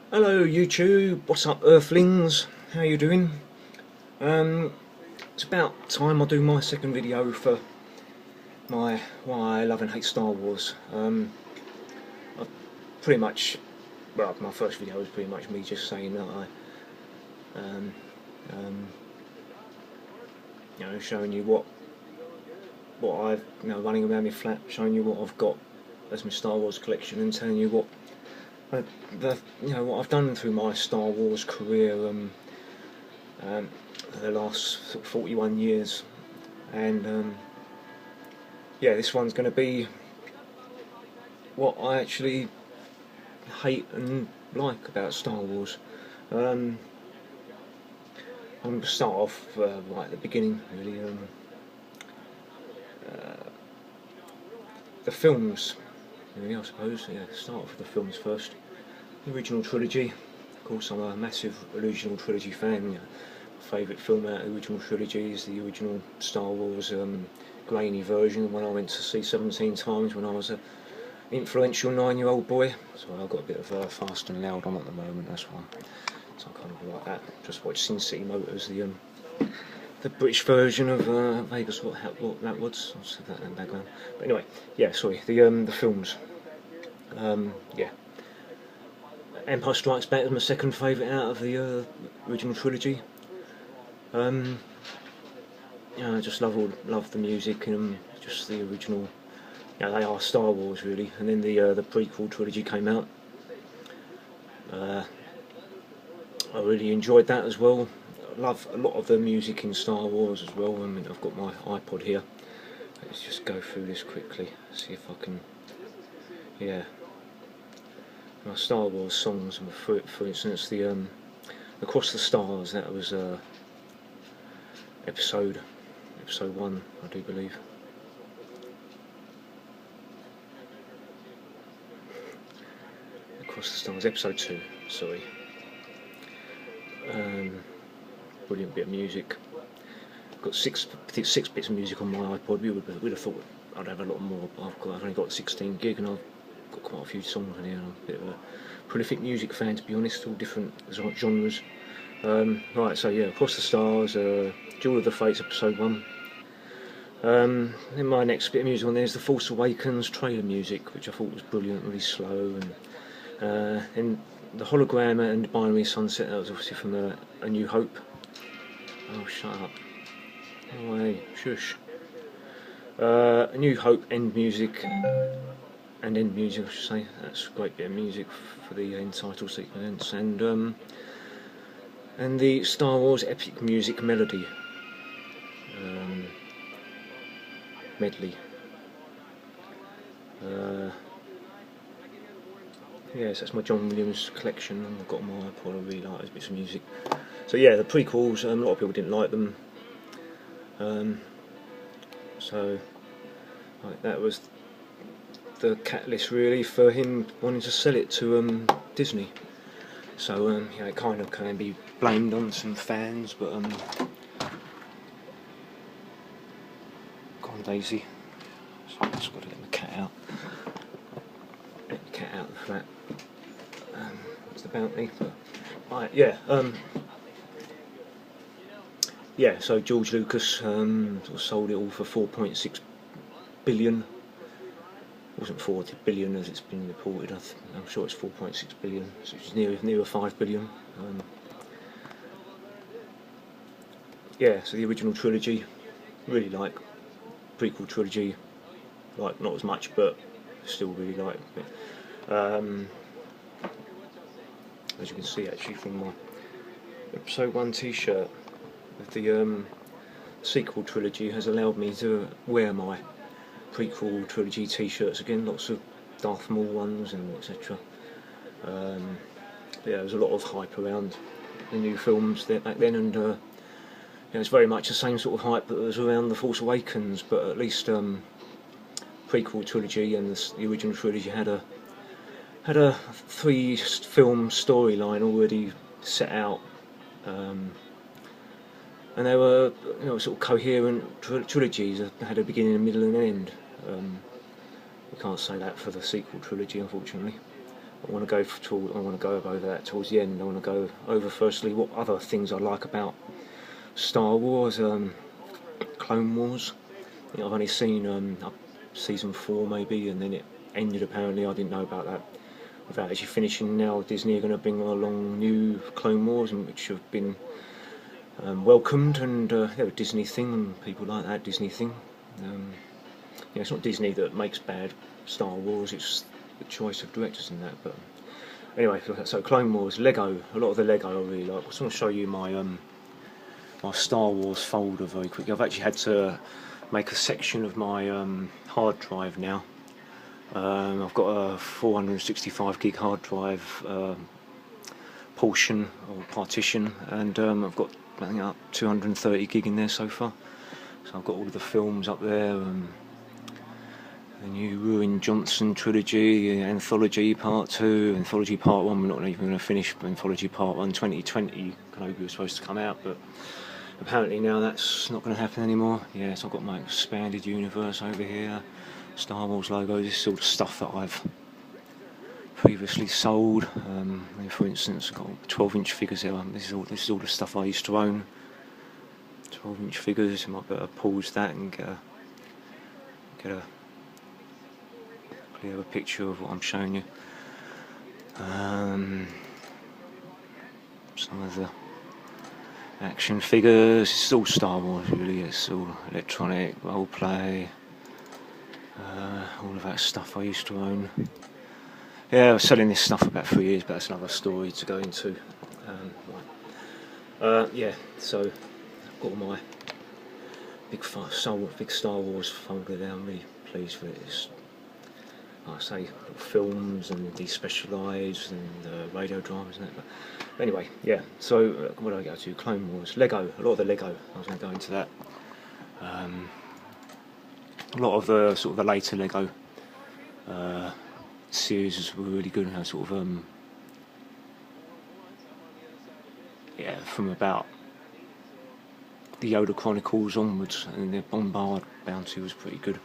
Hello YouTube, what's up Earthlings? How you doing? It's about time I do my second video for my why I love and hate Star Wars. I pretty much, well, my first video was pretty much me just saying that um, um, showing you what I've, running around my flat, showing you what I've got as my Star Wars collection, and telling you what what I've done through my Star Wars career. The last sort of 41 years, and yeah, this one's going to be what I actually hate and like about Star Wars. I'm going to start off right at the beginning, really. The films, really, I suppose. Yeah, start off with the films first. The original trilogy. Of course, I'm a massive original trilogy fan. My favourite film out of the original trilogy is the original Star Wars grainy version, the one I went to see 17 times when I was an influential 9-year-old boy. So I've got a bit of Fast and Loud on at the moment, that's why. So I kind of like that. Just watched Sin City Motors, the British version of Vegas, what that was. I'll say that in the background. But anyway, yeah, sorry, the films. Yeah. Empire Strikes Back is my second favourite out of the original trilogy. I just love the music and just the original. They are Star Wars really. And then the prequel trilogy came out. I really enjoyed that as well. I love a lot of the music in Star Wars as well. I mean, I've got my iPod here. Let's just go through this quickly. See if I can. Yeah. My Star Wars songs, for instance, the Across the Stars. That was episode 1, I do believe. Across the Stars, episode 2. Sorry. Brilliant bit of music. I've got six bits of music on my iPod. We'd have thought I'd have a lot more, but I've only got 16 gig, and I've got quite a few songs in here. I'm a bit of a prolific music fan, to be honest, all different genres. Right, so yeah, Across the Stars, Duel of the Fates, episode 1. Then my next bit of music on there is the Force Awakens trailer music, which I thought was brilliant, really slow, and the hologram and binary sunset, that was obviously from A New Hope. Oh, shut up. No way, shush. A New Hope end music, I should say. That's a great bit of music for the end title sequence, and the Star Wars epic music medley. Yes, that's my John Williams collection. I've got my iPod. I really like those bits of music. So yeah, the prequels. A lot of people didn't like them. So that was the catalyst really for him wanting to sell it to Disney. So it kind of can be blamed on some fans, but go on, Daisy. So I've just got to let the cat out. Let the cat out of the flat. It's the bounty. But, right, yeah. Yeah. So George Lucas sort of sold it all for 4.6 billion. It wasn't 40 billion as it's been reported. I'm sure it's 4.6 billion, so it's near 5 billion. Yeah, so the original trilogy, really like. Prequel trilogy, like not as much, but still really like it. As you can see, actually, from my episode 1 T-shirt, the sequel trilogy has allowed me to wear my prequel trilogy T-shirts again. Lots of Darth Maul ones and etc. Yeah, there was a lot of hype around the new films there back then, and it's very much the same sort of hype that was around The Force Awakens, but at least prequel trilogy and the original trilogy had a 3-film storyline already set out, and they were sort of coherent trilogies that had a beginning, a middle, and an end. We can't say that for the sequel trilogy, unfortunately. I want to go over that towards the end. I want to go over firstly what other things I like about Star Wars, Clone Wars. You know, I've only seen up season 4 maybe, and then it ended apparently. I didn't know about that. Without actually finishing now, Disney are going to bring along new Clone Wars, which have been welcomed, and they're a Disney thing, and people like that Disney thing. It's not Disney that makes bad Star Wars, it's the choice of directors in that. But anyway, so Clone Wars, Lego, a lot of the Lego I really like. I just want to show you my my Star Wars folder very quickly. I've actually had to make a section of my hard drive now. I've got a 465 gig hard drive portion or partition, and I've got I think up 230 gig in there so far. So I've got all of the films up there, the new Ruin Johnson trilogy, Anthology Part 2, Anthology Part 1. We're not even going to finish Anthology Part 1. 2020 Kenobi was supposed to come out, but apparently now that's not going to happen anymore. Yeah, so I've got my expanded universe over here, Star Wars logo. This is all the stuff that I've previously sold. For instance, I've got 12-inch figures here. This is all the stuff I used to own. 12-inch figures. I might better pause that and get a clearer picture of what I'm showing you. Some of the action figures. It's all Star Wars really. It's all electronic, role play, all of that stuff I used to own. Yeah, I was selling this stuff for about 3 years, but that's another story to go into. Yeah, so I've got all my big Star Wars folder there. I'm really pleased with it. It's, like I say, films and despecialised and radio dramas and that. But anyway, yeah. So what do I go to? Clone Wars, Lego. A lot of the Lego. I was going to go into that. A lot of the sort of the later Lego series were really good. Sort of yeah, from about the Yoda Chronicles onwards, and the Bombard Bounty was pretty good.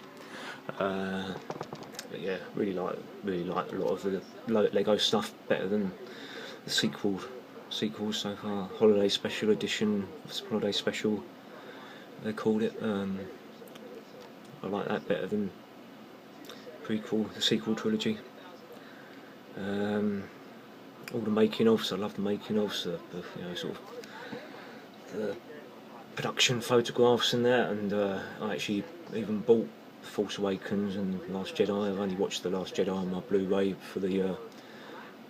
But yeah, really like a lot of the Lego stuff, better than the sequels so far. Holiday Special Edition, Holiday Special they called it. I like that better than the sequel trilogy. All the making ofs, I love the making ofs, sort of the production photographs and that, and I actually even bought Force Awakens and Last Jedi. I've only watched the Last Jedi on my Blu-ray for the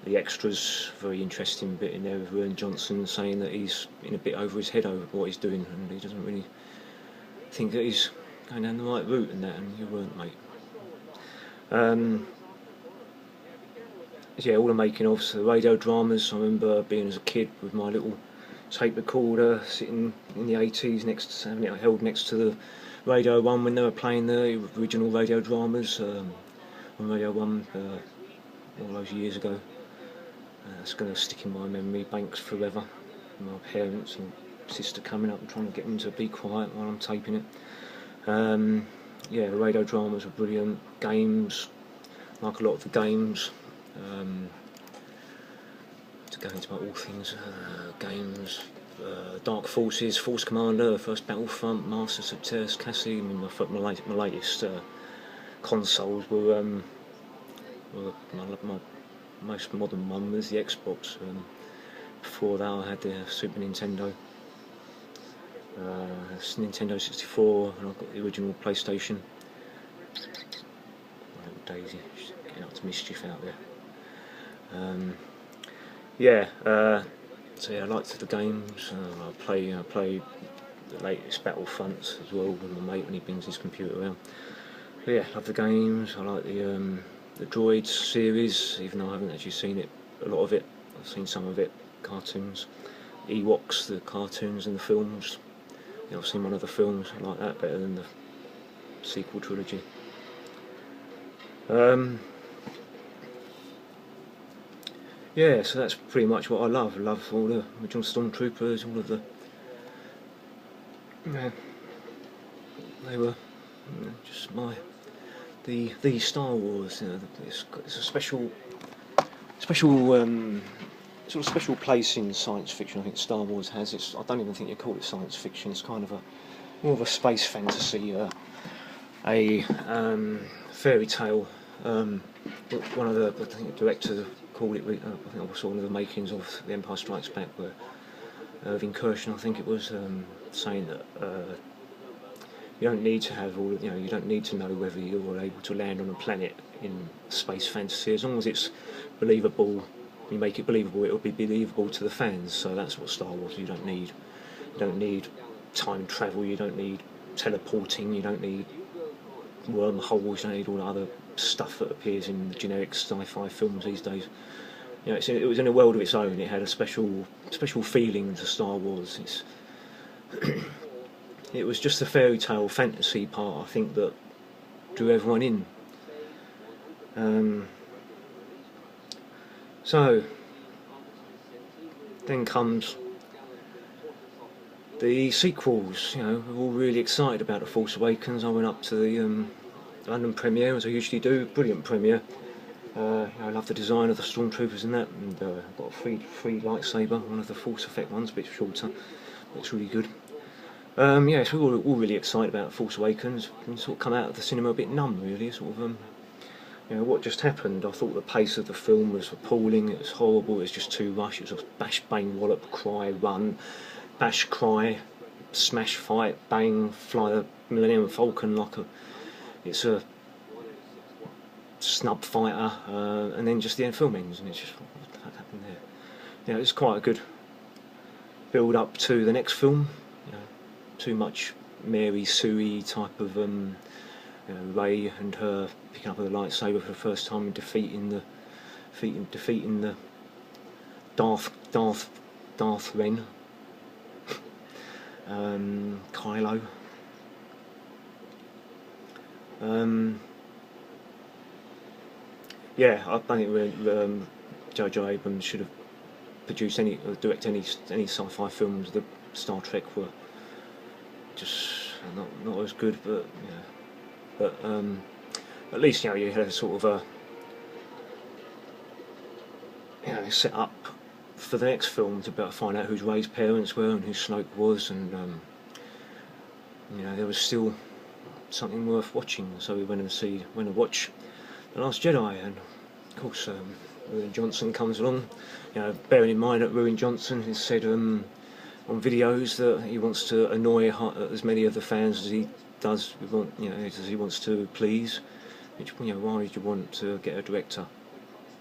extras. Very interesting bit in there with Ruin Johnson saying that he's in a bit over his head over what he's doing, and he doesn't really think that he's going down the right route and that, and you weren't, mate. Yeah, all the making ofs, the radio dramas. I remember being as a kid with my little tape recorder sitting in the 80s having it held next to the Radio 1 when they were playing the original radio dramas on Radio 1 all those years ago. It's going to stick in my memory banks forever. My parents and sister coming up and trying to get them to be quiet while I'm taping it. Yeah, the radio dramas were brilliant. Games, like a lot of the games. To go into all things, games, Dark Forces, Force Commander, First Battlefront, Masters of Terras Cassie. I mean, my latest consoles were my most modern one was the Xbox. Before that, I had the Super Nintendo, Nintendo 64, and I've got the original PlayStation. Little Daisy, she's getting up to mischief out there. Yeah, so yeah, I liked the games. I play the latest Battlefronts as well with my mate when he brings his computer around. But yeah, love the games. I like the Droids series, even though I haven't actually seen it, a lot of it. I've seen some of it, cartoons. Ewoks, the cartoons and the films. Yeah, I've seen one of the films. I like that better than the sequel trilogy. Yeah, so that's pretty much what I love. I love all the original Stormtroopers, all of the... Yeah, they were just the Star Wars. It's a special special sort of special place in science fiction. I think Star Wars has. I don't even think you call it science fiction. It's kind of more of a space fantasy, a fairy tale. One of the, I think the director called it. I think I saw one of the makings of The Empire Strikes Back, where Irving Kershon, I think it was, saying that you don't need to have all. You don't need to know whether you're able to land on a planet in space fantasy, as long as it's believable. You make it believable, it'll be believable to the fans. So that's what Star Wars. You don't need time travel. You don't need teleporting. You don't need wormholes. You don't need all the other stuff that appears in the generic sci-fi films these days. It was in a world of its own. It had a special feeling to Star Wars. It was just the fairy tale fantasy part, I think, that drew everyone in. So then comes the sequels. We're all really excited about The Force Awakens. I went up to the London premiere, as I usually do. Brilliant premiere. I love the design of the stormtroopers in that, and I've got a free lightsaber, one of the Force effect ones, a bit shorter, but it's really good. So we're all really excited about Force Awakens, and sort of come out of the cinema a bit numb, really. What just happened. I thought the pace of the film was appalling. It was horrible. It was just too rushed. It was a bash, bang, wallop, cry, run, bash, cry, smash, fight, bang, fly the Millennium Falcon it's a snub fighter, and then just the end film ends, and it's just what happened there. It's quite a good build up to the next film. Too much Mary Sue type of Rey and her picking up with a lightsaber for the first time and defeating the Darth Ren, Kylo. I think J.J. Abrams should have produced direct any sci-fi films. The Star Trek were just not as good, but at least you had a sort of a set up for the next film to be able to find out who Rey's parents were and who Snoke was, and there was still something worth watching. So we went to watch The Last Jedi, and of course Rian Johnson comes along. Bearing in mind that Rian Johnson has said on videos that he wants to annoy as many of the fans as he does. As he wants to please. Which why would you want to get a director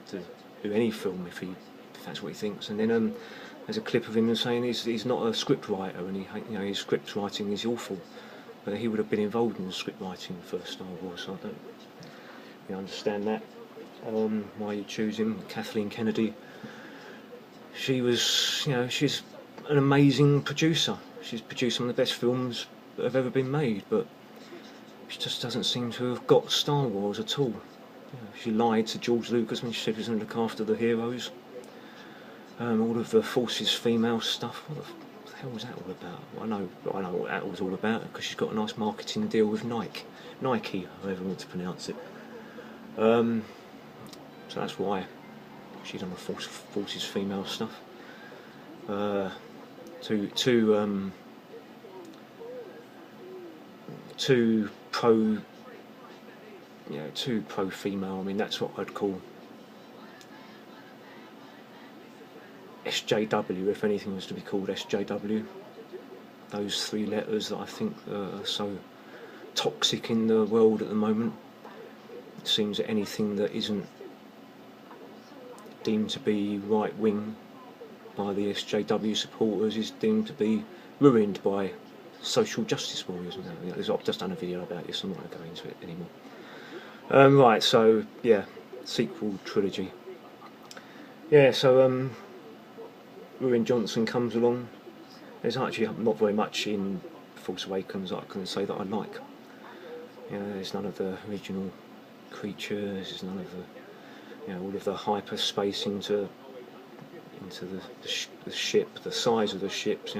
to do any film if that's what he thinks? And then there's a clip of him saying he's not a script writer, and his script writing is awful. But he would have been involved in the script writing for Star Wars. So I don't understand that. Why you choose him? Kathleen Kennedy. She's an amazing producer. She's produced some of the best films that have ever been made, but she just doesn't seem to have got Star Wars at all. She lied to George Lucas when she said she was going to look after the heroes. All of the Force's female stuff. What the hell was that all about? I know what that was all about, because she's got a nice marketing deal with Nike, however you want to pronounce it. So that's why she's done the Force's female stuff. Too pro female. I mean, that's what I'd call SJW, if anything was to be called SJW. Those three letters that I think are so toxic in the world at the moment. It seems that anything that isn't deemed to be right wing by the SJW supporters is deemed to be ruined by social justice warriors. I've just done a video about this, I'm not going to go into it anymore. Sequel trilogy. So Rian Johnson comes along. There's actually not very much in Force Awakens that I can say that I like. There's none of the original creatures. There's none of the all of the hyperspace into the ship, the size of the ships.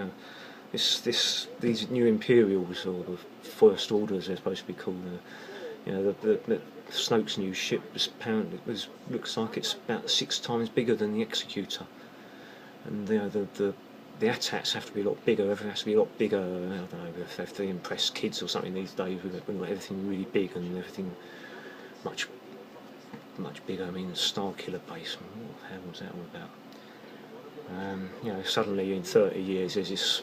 These new Imperials, or the First Orders, they're supposed to be called. You know, the Snoke's new ship looks like it's about 6 times bigger than the Executor, and you know, the AT-ATs have to be a lot bigger. Everything has to be a lot bigger. I don't know if they have to impress kids or something these days. We've got everything really big and everything much bigger. I mean, Star Killer base. What the hell was that all about? You know, suddenly in 30 years there's this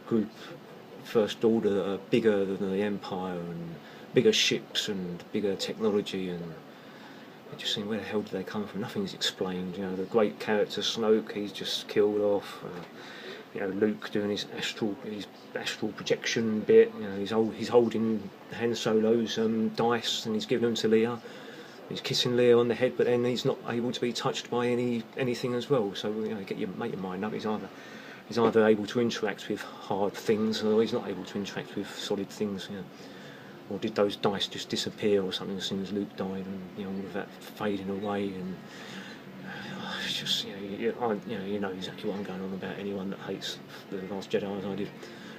group, First Order, that are bigger than the Empire and bigger ships and bigger technology, and it just seemed, where the hell did they come from? Nothing's explained. You know, the great character Snoke, he's just killed off. You know, Luke doing his astral projection bit. You know, he's holding Han Solo's dice and he's giving them to Leia. He's kissing Leia on the head, but then he's not able to be touched by anything as well. So you know, make your mind up. He's either able to interact with hard things, or he's not able to interact with solid things. You know. Or did those dice just disappear or something as soon as Luke died, and you know, all of that fading away? And it's just, you know exactly what I'm going on about. Anyone that hates the Last Jedi, as I did.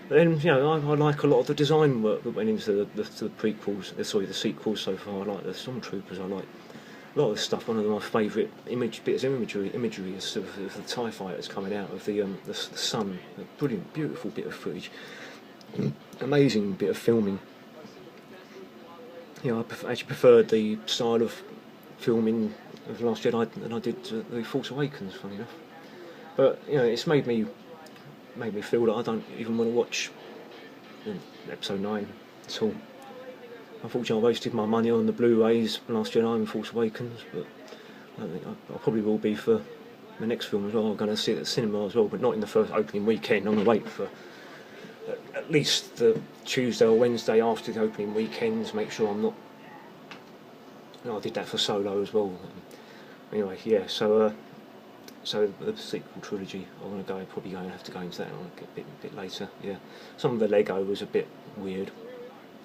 But then, you know, I like a lot of the design work that went into the prequels, the sequels so far. I like the Stormtroopers. I like a lot of the stuff. One of my favourite bits of imagery is of the TIE fighters coming out of the sun. A brilliant, beautiful bit of footage. Amazing bit of filming. You know, I actually preferred the style of filming of The Last Jedi than I did The Force Awakens, funny enough. But you know, it's made me feel that I don't even want to watch Episode 9 at all. Unfortunately, I wasted my money on the Blu-rays, Last Jedi and Force Awakens, but I don't think I probably will be for the next film as well. I'm going to see it at the cinema as well, but not in the first opening weekend. I'm going to wait for at least the Tuesday or Wednesday after the opening weekends. Make sure I'm not. You know, I did that for Solo as well. Anyway, yeah. So the sequel trilogy, I'm going to probably have to go into that a bit later. Yeah. Some of the Lego was a bit weird,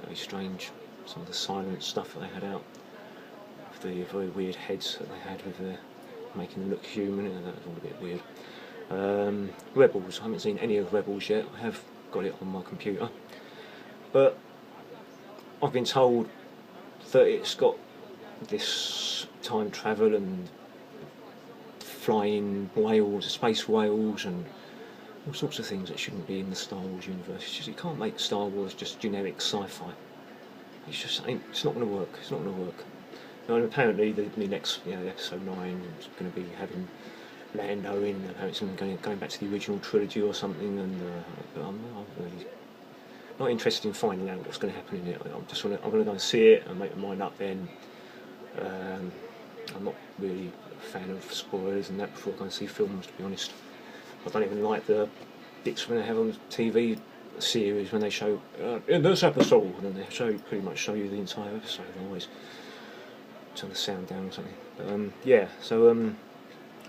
very strange. Some of the silent stuff that they had out, the very weird heads that they had with making them look human, and that was all a bit weird. Rebels, I haven't seen any of Rebels yet. I have got it on my computer, but I've been told that it's got this time travel and flying whales, space whales, and all sorts of things that shouldn't be in the Star Wars universe. It's just, you can't make Star Wars just generic sci-fi. It's not going to work. It's not going to work. And apparently the next, Episode 9 is going to be having Lando in. Apparently it's going back to the original trilogy or something. And I'm really not interested in finding out what's going to happen in it. I'm going to go and see it and make my mind up then. I'm not really a fan of spoilers and that before I go and see films, to be honest. I don't even like the bits when they have on TV series when they show in this episode, and they pretty much show you the entire episode. They always turn the sound down or something. But,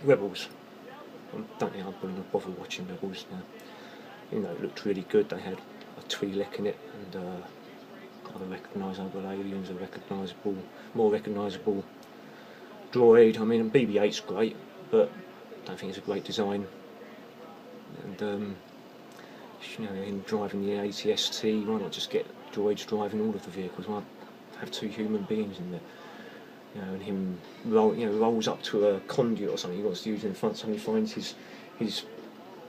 Rebels. I don't think I'm going to bother watching Rebels now. You know, it looked really good. They had a Twi'lek in it, and other recognisable aliens, more recognisable droid. I mean, BB-8's great, but I don't think it's a great design. And in driving the AT-ST, why not just get droids driving all of the vehicles? Why have two human beings in there? You know, and him rolls up to a conduit or something he wants to use in front. Suddenly finds his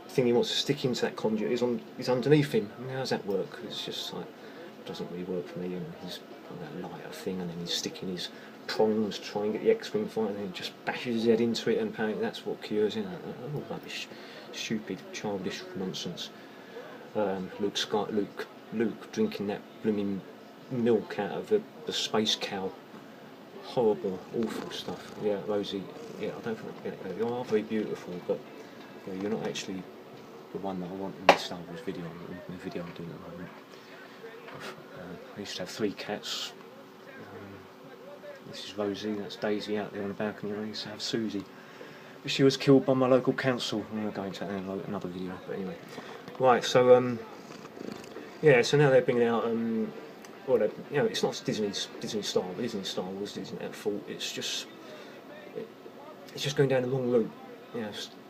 thing he wants to stick into that conduit is underneath him. I mean, how does that work? It's just like, it doesn't really work for me. And he's got that lighter thing, and then he's sticking his prongs to try and get the X-wing fighter, and then he just bashes his head into it, and apparently that's what cures him. All rubbish, stupid, childish nonsense. Luke drinking that blooming milk out of the space cow. Horrible, awful stuff. Yeah, Rosie. Yeah, I don't think you are very beautiful, but you're not actually the one that I want in the Star Wars video. The video I'm doing at the moment. I used to have 3 cats. This is Rosie. That's Daisy out there on the balcony. I used to have Susie. She was killed by my local council. I'm going to go into that in another video. But anyway, right. So so now they're bringing out it's not Disney Star Wars isn't at fault. It's just going down the wrong route.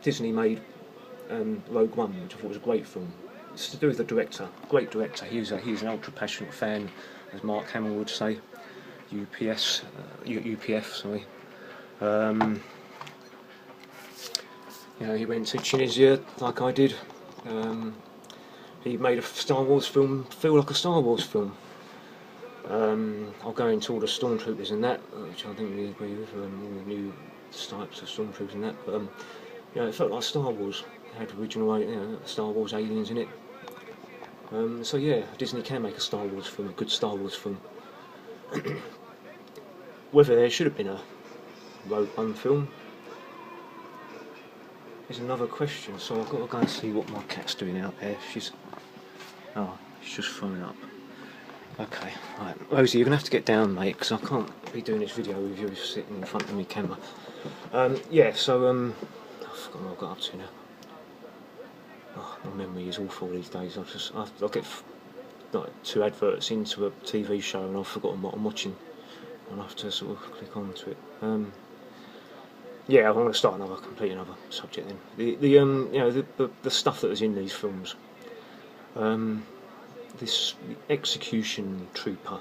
Disney made Rogue One, which I thought was a great film. It's to do with the director, great director. He's an ultra passionate fan as Mark Hamill would say, UPF, sorry. You know, he went to Tunisia like I did. He made a Star Wars film feel like a Star Wars film. I'll go into all the stormtroopers and that, which I think we agree with, all the new types of stormtroopers and that. But you know, it felt like Star Wars. It had original, you know, Star Wars aliens in it. So yeah, Disney can make a Star Wars film, a good Star Wars film. Whether there should have been a Rogue One film is another question. So I've got to go and see what my cat's doing out there. She's just throwing up. Okay, right, Rosie, you're gonna have to get down, mate, because I can't be doing this video with you sitting in front of me camera. Yeah, so I forgot what I got up to now. Oh, my memory is awful these days. I'll get like 2 adverts into a TV show and I've forgotten what I'm watching. I'll have to sort of click onto it. Yeah, I'm going to start complete another subject then. You know, the stuff that was in these films. This execution trooper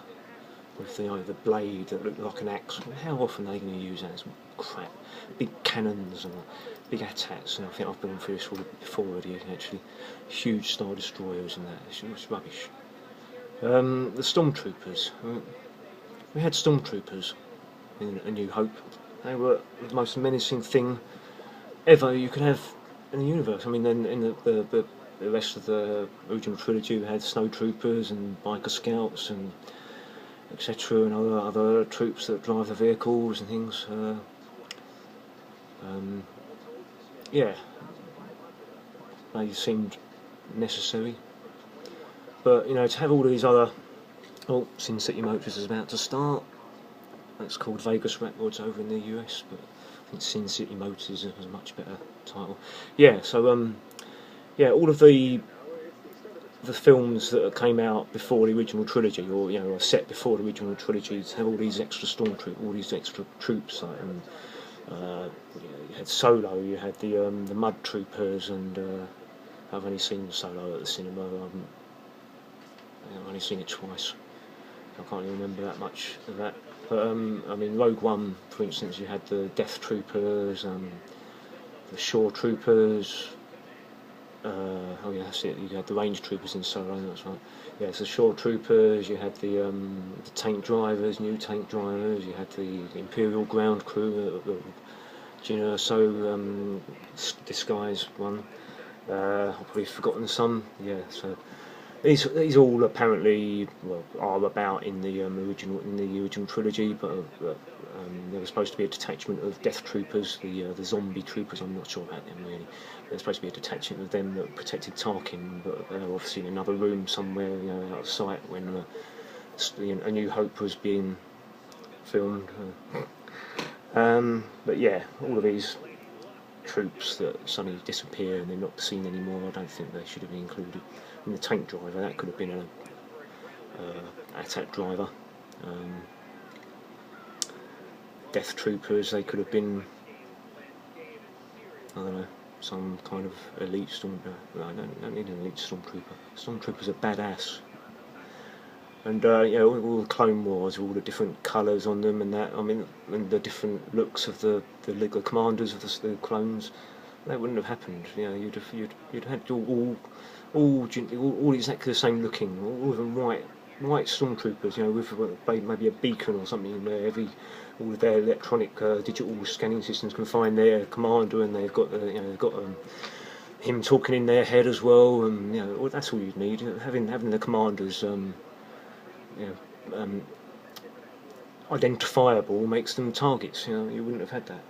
with the blade that looked like an axe. How often are they going to use that? It's crap. Big cannons and big AT-ATs, and I think I've been through this before already. Actually, huge Star Destroyers and that. It's rubbish. The Stormtroopers. We had Stormtroopers in A New Hope. They were the most menacing thing ever you could have in the universe. I mean, then in the rest of the original trilogy, we had Snow Troopers and Biker Scouts and etc. and other troops that drive the vehicles and things. Yeah, they seemed necessary. But you know, to have all these other... Oh, Sin City Motors is about to start. That's called Vegas Records over in the US, but I think Sin City Motors is a much better title. Yeah, so yeah, all of the films that came out before the original trilogy, or you know, are set before the original trilogy, have all these extra all these extra troops. Like, and, you had Solo, you had the Mud Troopers, and I've only seen Solo at the cinema. I've only seen it twice. I can't even remember that much of that. But I mean, Rogue One, for instance, you had the Death Troopers, the Shore Troopers. Oh yeah, that's it. You had the Range Troopers in Solo. That's right. Yeah, so Shore Troopers. You had the tank drivers, new tank drivers. You had the Imperial Ground Crew, Jyn Erso disguise one. I've probably forgotten some. Yeah, so. These all apparently are about in the original trilogy, but there was supposed to be a detachment of Death Troopers, the zombie troopers. I'm not sure about them really. There's supposed to be a detachment of them that protected Tarkin, but they were obviously in another room somewhere, you know, out of sight when A New Hope was being filmed. But yeah, all of these troops that suddenly disappear and they're not seen anymore, I don't think they should have been included. And the tank driver, that could have been an AT-AT driver. Death Troopers, they could have been, I don't know, some kind of elite stormtrooper. No, I don't need an elite stormtrooper. Stormtroopers are badass. And you know, all the Clone Wars, all the different colours on them and that. I mean, and the different looks of the commanders of the clones. That wouldn't have happened. You know, you'd had all exactly the same looking, all of them white stormtroopers. You know, with maybe a beacon or something in there. All of their electronic digital scanning systems can find their commander, and they've got him talking in their head as well. And you know, that's all you'd need. Having the commanders. Identifiable makes them targets. You know, you wouldn't have had that.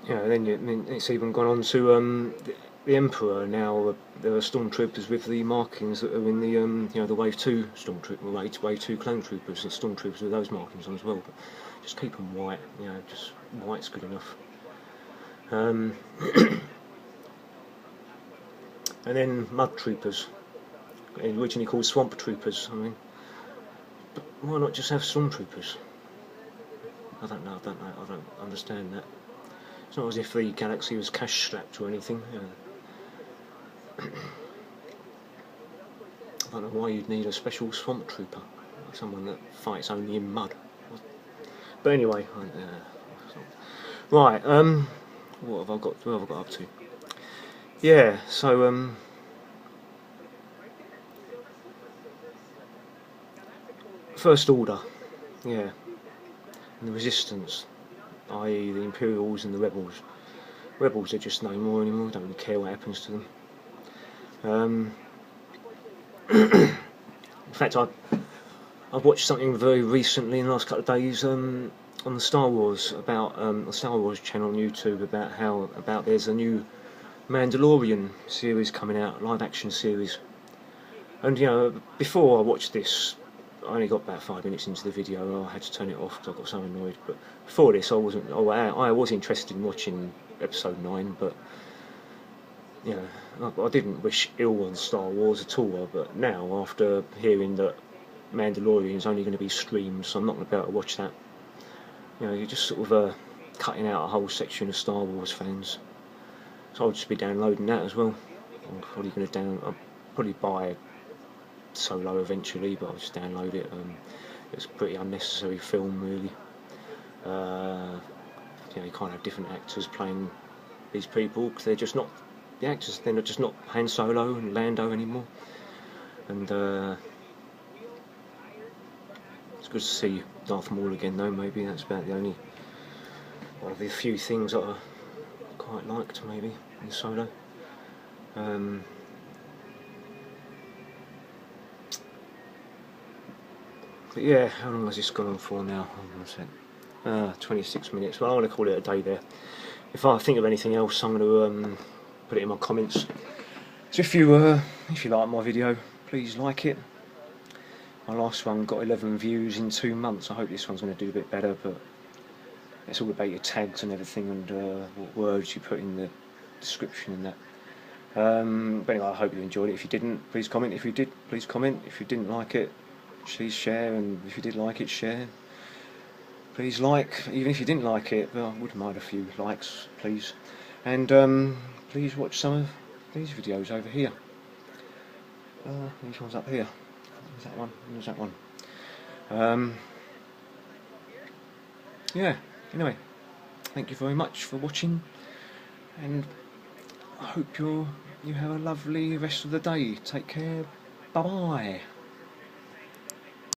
Then it's even gone on to the Emperor. Now there are stormtroopers with the markings that are in the the Wave 2 stormtrooper, Wave 2 clone troopers. It's stormtroopers with those markings on as well. But just keep them white. You know, just white's good enough. And then Mud Troopers, originally called Swamp Troopers. I mean, but why not just have Stormtroopers? I don't know. I don't understand that. It's not as if the galaxy was cash strapped or anything. I don't know why you'd need a special swamp trooper, someone that fights only in mud. But anyway, right. What have I got? What have I got up to? Yeah. So First Order. Yeah. And the Resistance, i.e. the Imperials and the Rebels. Rebels are just no more anymore. Don't really care what happens to them. In fact, I've watched something very recently in the last couple of days on the Star Wars, about the Star Wars channel on YouTube, about there's a new Mandalorian series coming out, live action series. And you know, before I watched this, I only got about 5 minutes into the video. I had to turn it off because I got so annoyed. But before this, I wasn't. Oh, I was interested in watching episode 9, but you know, I didn't wish ill on Star Wars at all. But now, after hearing that Mandalorian is only going to be streamed, so I'm not going to be able to watch that. You know, you're just sort of cutting out a whole section of Star Wars fans. So I'll just be downloading that as well. I'm probably going to I'll probably buy Solo eventually, but I'll just download it. It's a pretty unnecessary film, really. You know, you can't have different actors playing these people because they're just not the actors. They're just not Han Solo and Lando anymore. And it's good to see Darth Maul again, though. Maybe that's about the only one of the few things that I quite liked, maybe in Solo. But yeah, how long has this gone on for now? Hold on a sec. 26 minutes. Well, I want to call it a day there. If I think of anything else, I'm going to put it in my comments. So if you like my video, please like it. My last one got 11 views in 2 months. I hope this one's going to do a bit better, but it's all about your tags and everything, and what words you put in the description and that. But anyway, I hope you enjoyed it. If you didn't, please comment. If you did, please comment. If you didn't like it, please share, and if you did like it, share. Please like, even if you didn't like it, well, I wouldn't mind a few likes, please. And please watch some of these videos over here. These ones up here. There's that one, there's that one. Yeah, anyway, thank you very much for watching, and I hope you have a lovely rest of the day. Take care, bye bye.